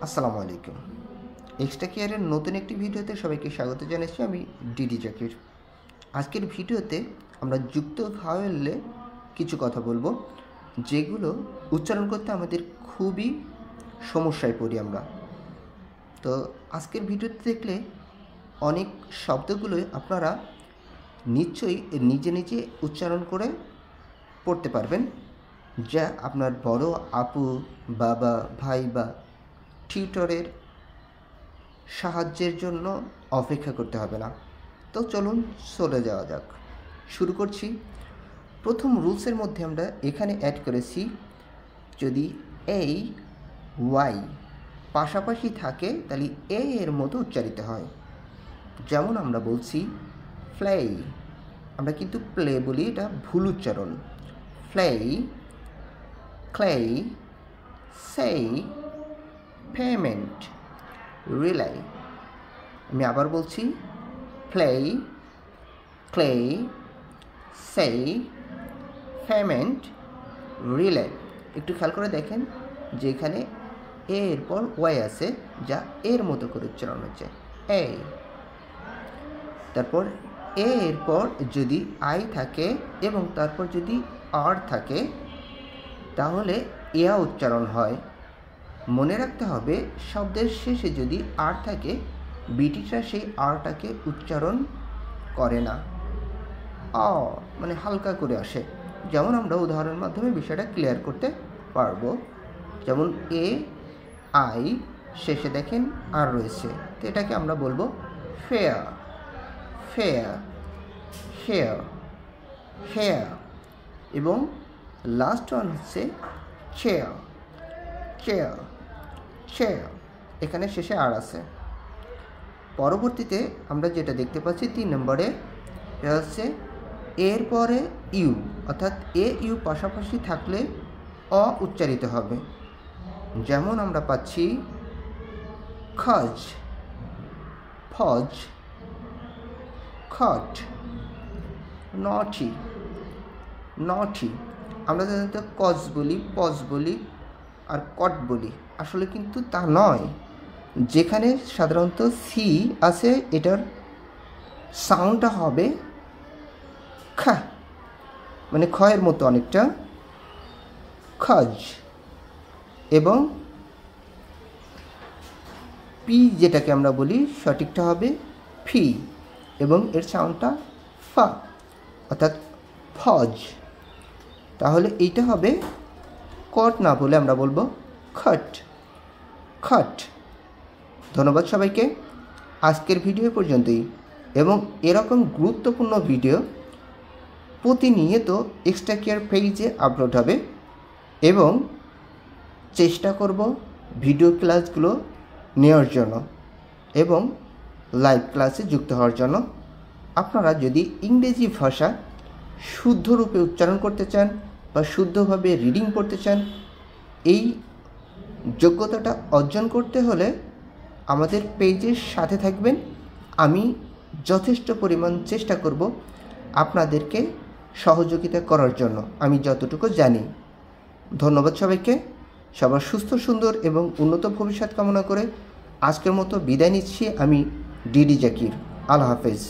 আসসালামু আলাইকুম। এক্সট্রা কেয়ারের নতুন একটি ভিডিওতে সবাইকে স্বাগত জানাচ্ছি। আমি ডিডি জাকির। আজকের ভিডিওতে আমরা যুক্ত ভাওয়েলে কিছু কথা বলবো, যেগুলো উচ্চারণ করতে আমাদের খুবই সমস্যায় পড়ি আমরা। তো আজকের ভিডিওতে দেখলে অনেক শব্দগুলোই আপনারা নিশ্চয়ই নিজে নিজে উচ্চারণ করে পড়তে পারবেন, যা আপনার বড় আপু, বাবা, ভাই বা টিউটরের সাহায্যের জন্য অপেক্ষা করতে হবে না। তো চলুন চলে যাওয়া যাক। শুরু করছি। প্রথম রুলসের মধ্যে আমরা এখানে অ্যাড করেছি, যদি এই ওয়াই পাশাপাশি থাকে তাহলে এ এর মতো উচ্চারিত হয়। যেমন আমরা বলছি ফ্লাই, আমরা কিন্তু প্লে বলি, এটা ভুল উচ্চারণ। ফ্লাই, ক্লাই, সেই, পেমেন্ট, রিলাই। আমি আবার বলছি প্লাই, ক্লে, সেই, পেমেন্ট, রিলাই। একটু খেয়াল করে দেখেন যে এখানে এর পর ওয়াই আছে, যা এর মতো করে উচ্চারণ হচ্ছে এ। তারপর এর পর যদি আই থাকে এবং তারপর যদি আর থাকে তাহলে এয়া উচ্চারণ হয়। মনে রাখতে হবে, শব্দের শেষে যদি আর থাকে ব্রিটিশরা সেই আরটাকে উচ্চারণ করে না, মানে হালকা করে আসে। যেমন আমরা উদাহরণের মাধ্যমে বিষয়টা ক্লিয়ার করতে পারবো। যেমন এ আই শেষে দেখেন আর রয়েছে, তো এটাকে আমরা বলবো ফেয়ার, ফেয়ার, হেয়ার, হেয়ার। এবং লাস্ট ওয়ান হচ্ছে চেয়ার, চেয়ার, চেয়ার। এখানে শেষে আর আছে। পরবর্তীতে আমরা যেটা দেখতে পাচ্ছি 3 নম্বরে, এটা হচ্ছে এর পরে ইউ, অর্থাৎ এ ইউ পাশাপাশি থাকলে অ উচ্চারিত হবে। যেমন আমরা পাচ্ছি খজ, ফজ, খট, নটি, নটি। আমরা সাধারণত কজ বলি, পজ বলি আর কট বলি, আসলে কিন্তু তা নয়। যেখানে সাধারণত সি আছে, এটার সাউন্ডটা হবে খা, মানে খয়ের মতো অনেকটা, খজ। এবং পি যেটাকে আমরা বলি সঠিকটা হবে ফি, এবং এর সাউন্ডটা ফা, অর্থাৎ ফজ। তাহলে এইটা হবে কট না বলে আমরা বলবো খট, খট। ধন্যবাদ সবাইকে। আজকের ভিডিও পর্যন্তই, এবং এরকম গুরুত্বপূর্ণ ভিডিও প্রতিনিয়ত এক্সট্রা কেয়ার পেজে আপলোড হবে, এবং চেষ্টা করব ভিডিও ক্লাসগুলো নেওয়ার জন্য এবং লাইভ ক্লাসে যুক্ত হওয়ার জন্য। আপনারা যদি ইংরেজি ভাষা শুদ্ধ রূপে উচ্চারণ করতে চান বা শুদ্ধভাবে রিডিং পড়তে চান, এই যোগ্যতাটা অর্জন করতে হলে আমাদের পেজের সাথে থাকবেন। আমি যথেষ্ট পরিমাণ চেষ্টা করব আপনাদেরকে সহযোগিতা করার জন্য, আমি যতটুকু জানি। ধন্যবাদ সবাইকে। সবার সুস্থ, সুন্দর এবং উন্নত ভবিষ্যৎ কামনা করে আজকের মতো বিদায় নিচ্ছি। আমি ডিডি জাকির। আল্লাহ হাফেজ।